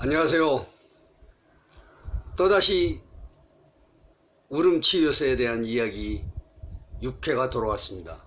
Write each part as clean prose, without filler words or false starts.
안녕하세요. 또다시 울음치유요소에 대한 이야기 6회가 돌아왔습니다.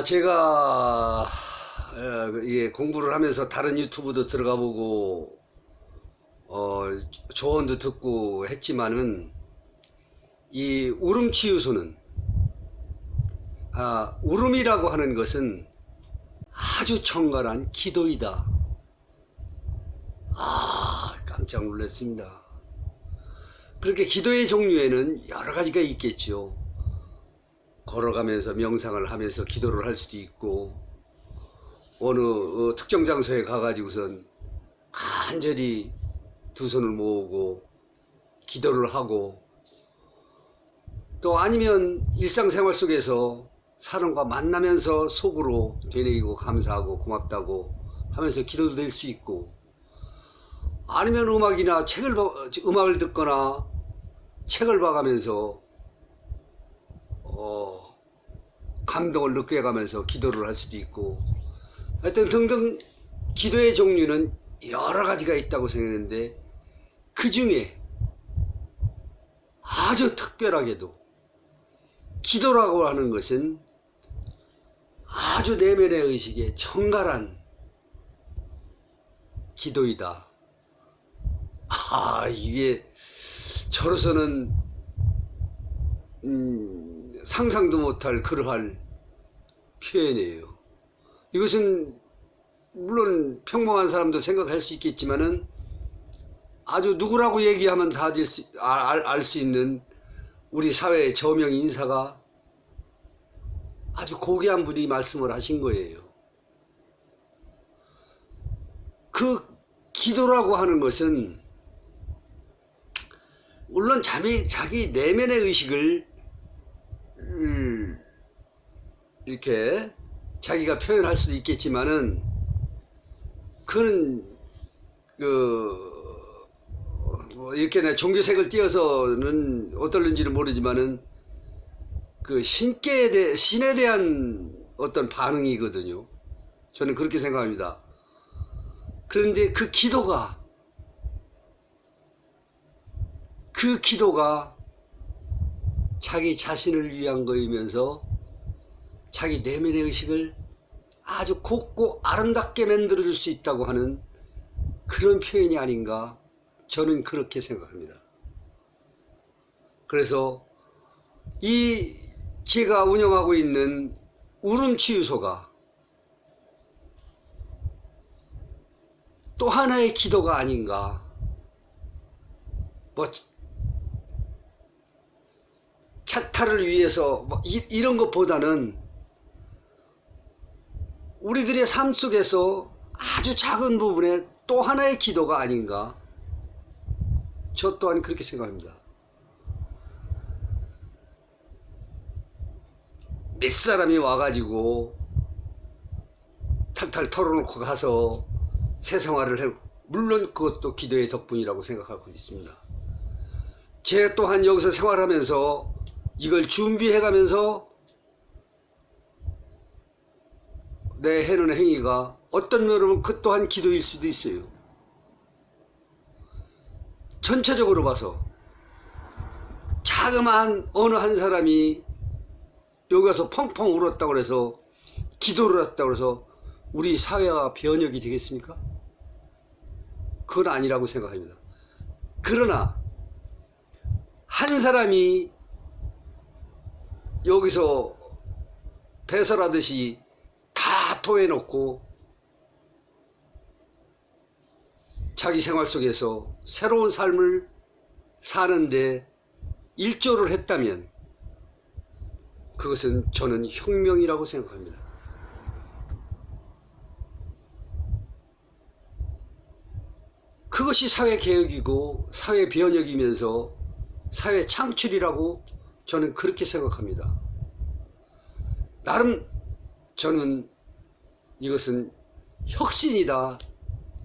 제가 공부를 하면서 다른 유튜브도 들어가 보고 조언도 듣고 했지만은 이 울음치유소는 울음이라고 하는 것은 아주 청결한 기도이다. 깜짝 놀랐습니다. 그렇게 기도의 종류에는 여러 가지가 있겠죠. 걸어가면서 명상을 하면서 기도를 할 수도 있고, 어느 특정 장소에 가가지고선 간절히 두 손을 모으고 기도를 하고, 또 아니면 일상생활 속에서 사람과 만나면서 속으로 되뇌이고 감사하고 고맙다고 하면서 기도도 될 수 있고, 아니면 음악을 듣거나 책을 봐가면서 감동을 느껴가면서 기도를 할 수도 있고, 하여튼 등등 기도의 종류는 여러 가지가 있다고 생각했는데, 그 중에 아주 특별하게도 기도라고 하는 것은 아주 내면의 의식에 청결한 기도이다. 이게 저로서는 상상도 못할 그러할 표현이에요. 이것은 물론 평범한 사람도 생각할 수 있겠지만은 아주 누구라고 얘기하면 다 알 수 있는 우리 사회의 저명 인사가 아주 고귀한 분이 말씀을 하신 거예요. 그 기도라고 하는 것은 물론 자기 내면의 의식을 이렇게 자기가 표현할 수도 있겠지만은, 그는 이렇게 내 종교색을 띄어서는 어떨는지는 모르지만은 그 신에 대한 어떤 반응이거든요. 저는 그렇게 생각합니다. 그런데 그 기도가 자기 자신을 위한 거이면서 자기 내면의 의식을 아주 곱고 아름답게 만들어줄 수 있다고 하는 그런 표현이 아닌가, 저는 그렇게 생각합니다. 그래서 제가 운영하고 있는 울음치유소가 또 하나의 기도가 아닌가. 차타를 위해서 이런 것보다는 우리들의 삶 속에서 아주 작은 부분에 또 하나의 기도가 아닌가, 저 또한 그렇게 생각합니다. 몇 사람이 와가지고 탈탈 털어놓고 가서 새 생활을 해, 물론 그것도 기도의 덕분이라고 생각하고 있습니다. 제 또한 여기서 생활하면서 이걸 준비해가면서 내 해놓은 행위가 어떤 면으로는 그 또한 기도일 수도 있어요. 전체적으로 봐서 자그마한 어느 한 사람이 여기 와서 펑펑 울었다고 해서, 기도를 했다고 해서 우리 사회가 변혁이 되겠습니까? 그건 아니라고 생각합니다. 그러나 한 사람이 여기서 배설하듯이 다 토해놓고 자기 생활 속에서 새로운 삶을 사는데 일조를 했다면 그것은 저는 혁명이라고 생각합니다. 그것이 사회개혁이고 사회변혁이면서 사회 창출이라고 저는 그렇게 생각합니다. 나름 저는 이것은 혁신이다,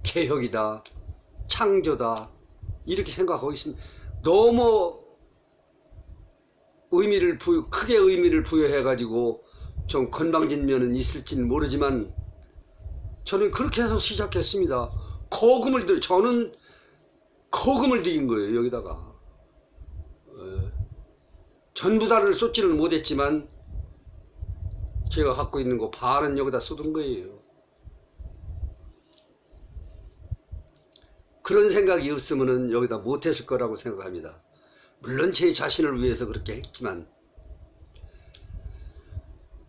개혁이다, 창조다, 이렇게 생각하고 있습니다. 너무 크게 의미를 부여해 가지고 좀 건방진 면은 있을지는 모르지만, 저는 그렇게 해서 시작했습니다. 저는 거금을 들인 거예요. 여기다가 전부 다를 쏟지는 못했지만 제가 갖고 있는 거 반은 여기다 쏟은 거예요. 그런 생각이 없으면 여기다 못했을 거라고 생각합니다. 물론 제 자신을 위해서 그렇게 했지만.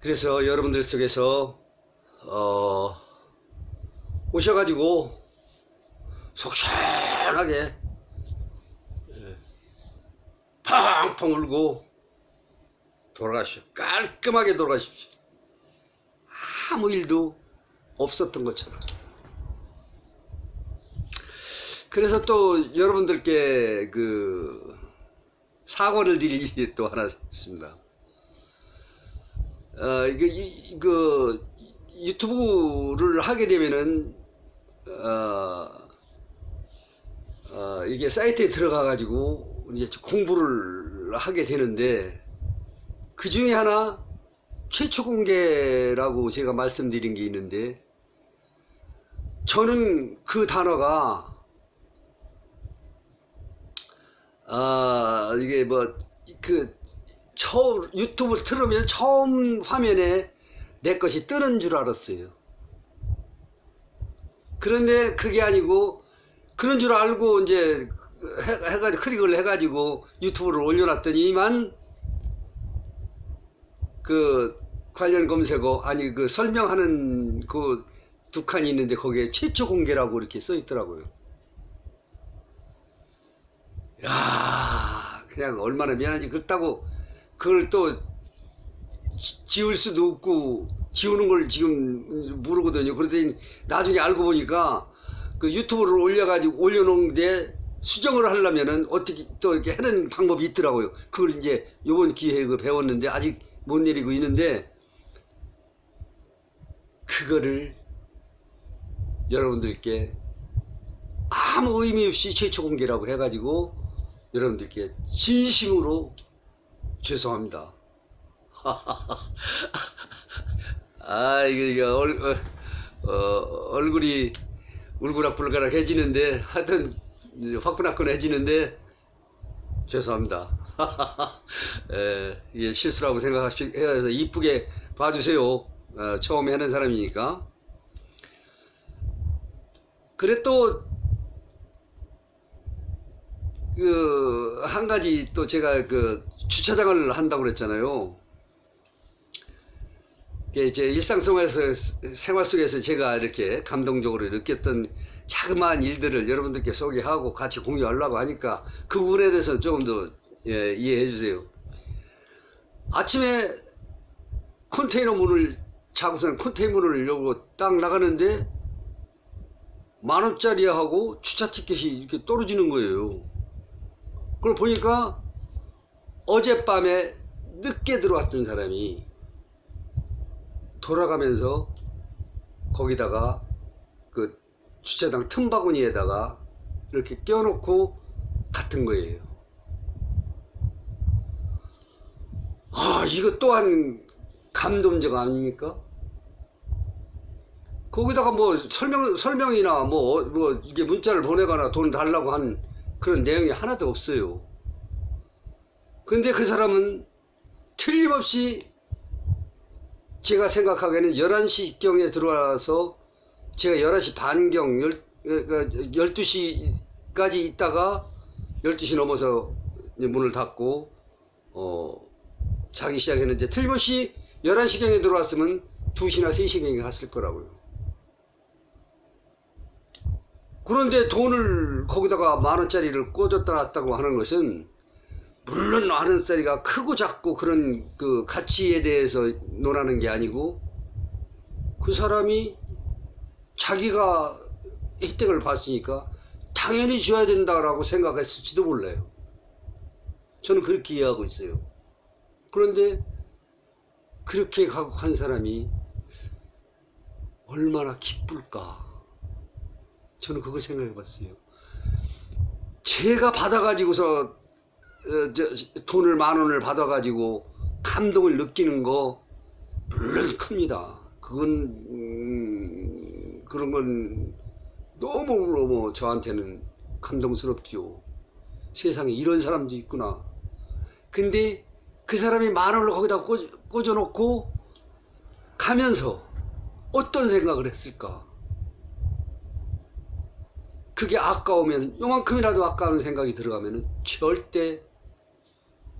그래서 여러분들 속에서 오셔가지고 속 시원하게 펑펑 울고 돌아가십시오. 깔끔하게 돌아가십시오. 아무 일도 없었던 것처럼. 그래서 또 여러분들께 그 사과를 드릴 일이 또 하나 있습니다. 이거 유튜브를 하게 되면은 이게 사이트에 들어가 가지고 이제 공부를 하게 되는데, 그 중에 하나 최초 공개라고 제가 말씀드린 게 있는데, 저는 그 단어가 이게 뭐 처음 유튜브를 틀으면 처음 화면에 내 것이 뜨는 줄 알았어요. 그런데 그게 아니고, 그런 줄 알고 이제 해가지고 클릭을 해가지고 유튜브를 올려놨더니만 그 관련 검색어 그 설명하는 그 두 칸이 있는데 거기에 최초 공개라고 이렇게 써 있더라고요. 야, 그냥 얼마나 미안하지. 그렇다고 그걸 또 지울 수도 없고 지우는 걸 지금 모르거든요. 그러더니 나중에 알고 보니까 그 유튜브를 올려놓은데 수정을 하려면은 어떻게 또 이렇게 하는 방법이 있더라고요. 그걸 이제 요번 기회에 배웠는데 아직 못 내리고 있는데, 그거를 여러분들께 아무 의미 없이 최초 공개라고 해가지고 여러분들께 진심으로 죄송합니다. 이거 얼굴이 울그락불그락 해지는데, 하여튼 화끈화끈해지는데 죄송합니다. 이게 실수라고 생각해서 이쁘게 봐주세요. 처음에 하는 사람이니까. 그래 또 한 가지 또 제가 주차장을 한다고 그랬잖아요. 제 일상 생활 속에서 제가 이렇게 감동적으로 느꼈던 자그마한 일들을 여러분들께 소개하고 같이 공유하려고 하니까 그 부분에 대해서 조금 더 이해해 주세요. 아침에 컨테이너 문을 자고선 컨테이너 문을 열고 딱 나가는데 10,000원짜리 하고 주차 티켓이 이렇게 떨어지는 거예요. 그걸 보니까 어젯밤에 늦게 들어왔던 사람이 돌아가면서 거기다가 그 주차장 틈바구니에다가 이렇게 껴놓고 갔던 거예요. 이거 또한 감동적 아닙니까? 거기다가 뭐 설명이나 뭐 이게 문자를 보내거나 돈 달라고 한 그런 내용이 하나도 없어요. 그런데 그 사람은 틀림없이 제가 생각하기에는 11시경에 들어와서 제가 11시 반경 12시까지 있다가 12시 넘어서 문을 닫고 자기 시작했는데, 틀림없이 11시경에 들어왔으면 2시나 3시경에 갔을 거라고요. 그런데 돈을 거기다가 10,000원짜리를 꽂았다 놨다고 하는 것은, 물론 10,000원짜리가 크고 작고 그런 그 가치에 대해서 논하는 게 아니고, 그 사람이 자기가 혜택을 봤으니까 당연히 줘야 된다라고 생각했을지도 몰라요. 저는 그렇게 이해하고 있어요. 그런데 그렇게 한 사람이 얼마나 기쁠까, 저는 그거 생각해 봤어요. 제가 받아가지고서 돈을 10,000원을 받아가지고 감동을 느끼는 거 물론 큽니다. 그건 그런 건 너무너무 저한테는 감동스럽지요. 세상에 이런 사람도 있구나. 근데 그 사람이 만원을 거기다 꽂아놓고 가면서 어떤 생각을 했을까? 그게 아까우면, 요만큼이라도 아까운 생각이 들어가면 절대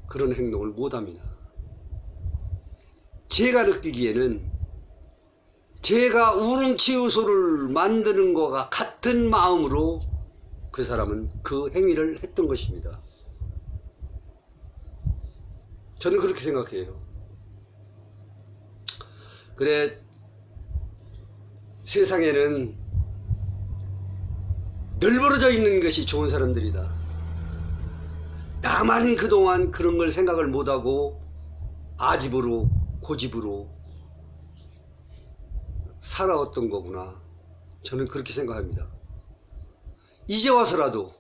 그런 행동을 못합니다. 제가 느끼기에는 제가 우릉치유소를 만드는 것과 같은 마음으로 그 사람은 그 행위를 했던 것입니다. 저는 그렇게 생각해요. 그래, 세상에는 널브러져 있는 것이 좋은 사람들이다. 나만 그동안 그런 걸 생각을 못하고 아집으로 고집으로 살아왔던 거구나. 저는 그렇게 생각합니다. 이제 와서라도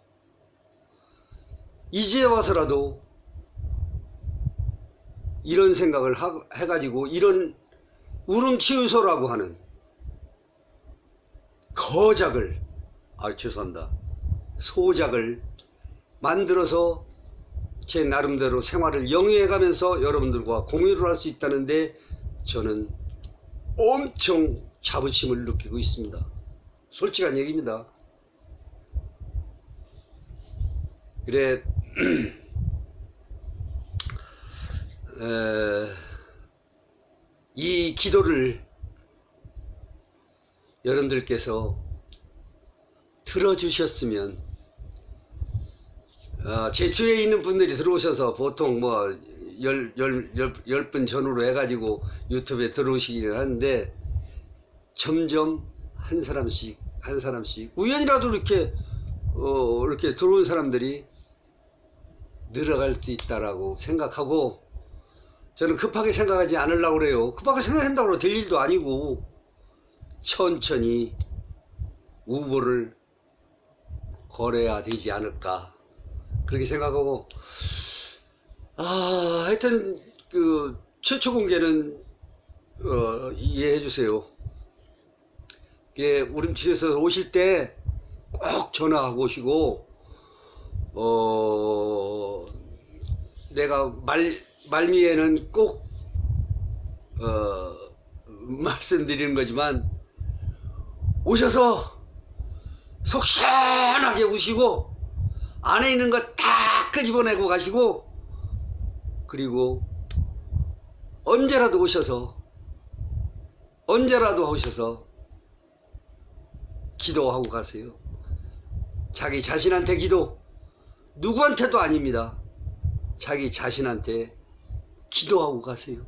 이런 생각을 해가지고 이런 우릉치유소라고 하는 거작을, 죄송합니다, 소작을 만들어서 제 나름대로 생활을 영위해가면서 여러분들과 공유를 할 수 있다는데 저는 엄청 자부심을 느끼고 있습니다. 솔직한 얘기입니다. 그래, 이 기도를 여러분들께서 들어주셨으면, 제 주위에 있는 분들이 들어오셔서 보통 뭐 10분 전후로 해가지고 유튜브에 들어오시기는 하는데, 점점 한 사람씩 우연이라도 이렇게 들어온 사람들이 늘어갈 수 있다라고 생각하고, 저는 급하게 생각하지 않으려고 그래요. 급하게 생각한다고 될 일도 아니고 천천히 우보를 걸어야 되지 않을까 그렇게 생각하고, 하여튼 그 최초 공개는 이해해 주세요. 우림치에서 오실 때 꼭 전화하고 오시고, 내가 말미에는 꼭 말씀드리는 거지만, 오셔서 속 시원하게 우시고 안에 있는 거 다 끄집어내고 가시고, 그리고 언제라도 오셔서 기도하고 가세요. 자기 자신한테 기도, 누구한테도 아닙니다. 자기 자신한테 기도하고 가세요.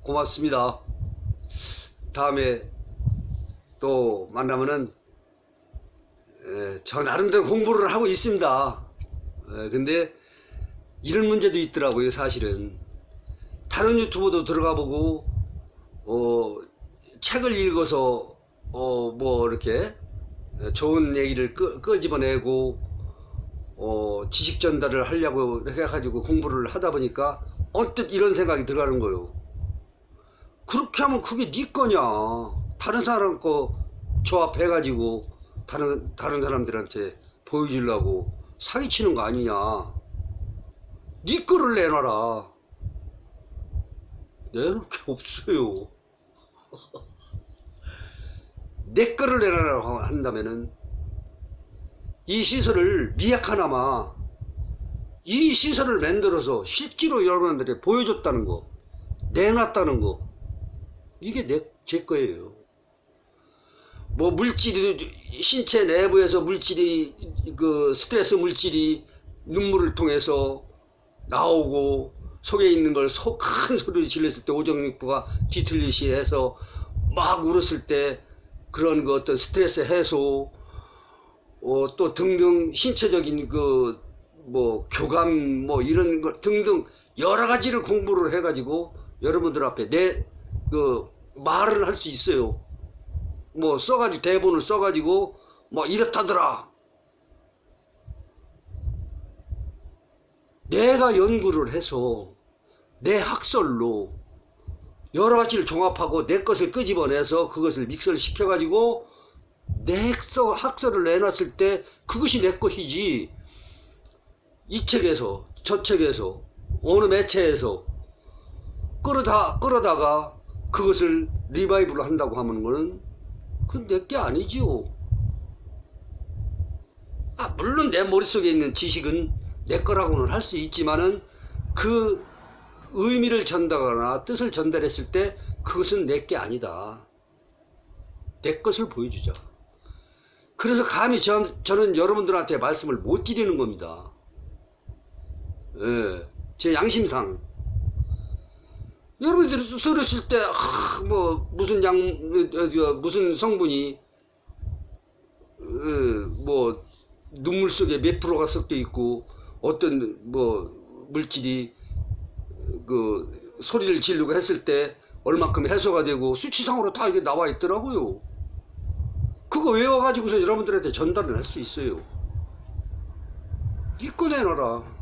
고맙습니다. 다음에 또 만나면은 저 나름대로 공부를 하고 있습니다. 근데 이런 문제도 있더라고요. 사실은 다른 유튜브도 들어가 보고 책을 읽어서 뭐 이렇게 좋은 얘기를 끄집어내고 지식 전달을 하려고 해가지고 공부를 하다 보니까 언뜻 이런 생각이 들어가는 거예요. 그렇게 하면 그게 네 거냐? 다른 사람 거 조합해가지고 다른 사람들한테 보여주려고 사기치는 거 아니냐? 네 거를 내놔라. 내놓을 게 없어요. 내 거를 내놔라고 한다면은 이 시설을 미약하나마 이 시설을 만들어서 실제로 여러분들이 보여줬다는 거, 내놨다는 거, 이게 제 거예요. 뭐 물질이, 신체 내부에서 물질이, 스트레스 물질이 눈물을 통해서 나오고 속에 있는 걸 큰 소리를 질렀을 때 오정육부가 뒤틀리시 해서 막 울었을 때 그런 어떤 스트레스 해소, 또 등등 신체적인 뭐 교감 뭐 이런 것 등등 여러 가지를 공부를 해가지고 여러분들 앞에 말을 할 수 있어요. 뭐 써가지고 대본을 써가지고 뭐 이렇다더라. 내가 연구를 해서 내 학설로 여러 가지를 종합하고 내 것을 끄집어내서 그것을 믹서를 시켜가지고 내 학설을 내놨을 때 그것이 내 것이지, 이 책에서 저 책에서 어느 매체에서 끌어다가 그것을 리바이브를 한다고 하는 거는 그건 내 게 아니지요. 물론 내 머릿속에 있는 지식은 내 거라고는 할 수 있지만은 그 의미를 전달하거나 뜻을 전달했을 때 그것은 내 게 아니다. 내 것을 보여주자. 그래서 감히 저는 여러분들한테 말씀을 못 드리는 겁니다. 예, 제 양심상. 여러분들이 들으실 때, 무슨 성분이, 눈물 속에 몇 프로가 섞여 있고, 어떤, 물질이, 소리를 지르고 했을 때, 얼만큼 해소가 되고, 수치상으로 다 이게 나와 있더라고요. 그거 외워가지고서 여러분들한테 전달을 할 수 있어요. 이거 내놔라.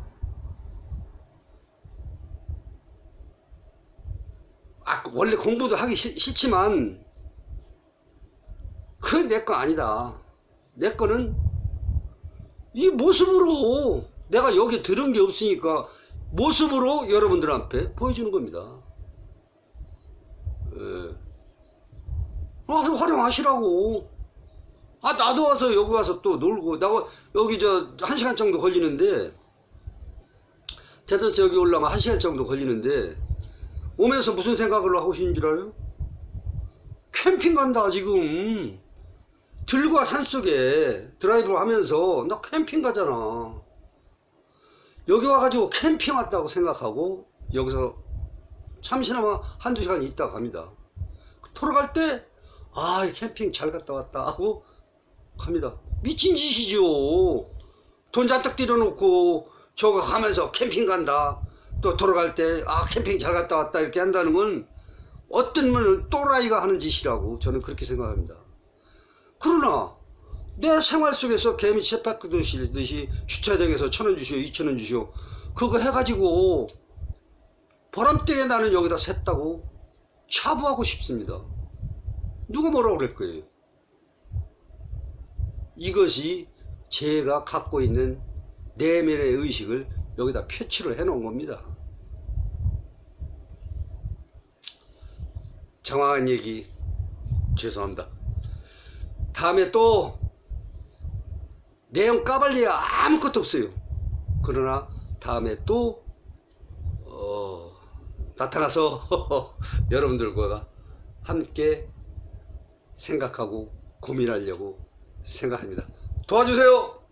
원래 공부도 하기 싫지만 그건 내 거 아니다. 내 거는 이 모습으로, 내가 여기 들은 게 없으니까 모습으로 여러분들한테 보여주는 겁니다. 와서 활용하시라고. 나도 와서 여기 와서 또 놀고, 여기 1시간 정도 걸리는데, 대전에서 여기 올라가면 1시간 정도 걸리는데, 오면서 무슨 생각을 하고 계신 줄 알아요? 캠핑 간다 지금. 들과 산속에 드라이브 하면서 나 캠핑 가잖아. 여기 와가지고 캠핑 왔다고 생각하고 여기서 잠시나마 한두 시간 있다 갑니다. 돌아갈 때 캠핑 잘 갔다 왔다 하고 갑니다. 미친 짓이죠. 돈 잔뜩 들여놓고 저거 가면서 캠핑 간다, 또 돌아갈 때 캠핑 잘 갔다 왔다 이렇게 한다는 건 어떤 분은 또라이가 하는 짓이라고 저는 그렇게 생각합니다. 그러나 내 생활 속에서 개미 쳇바퀴 돌듯이 주차장에서 1,000원 주시오 2,000원 주시오 그거 해가지고 보람되게 나는 여기다 샜다고 차부하고 싶습니다. 누가 뭐라고 그럴 거예요. 이것이 제가 갖고 있는 내면의 의식을 여기다 표출을 해 놓은 겁니다. 장황한 얘기 죄송합니다. 다음에 또 내용 까발리야 아무것도 없어요. 그러나 다음에 또 나타나서 여러분들과 함께 생각하고 고민하려고 생각합니다. 도와주세요.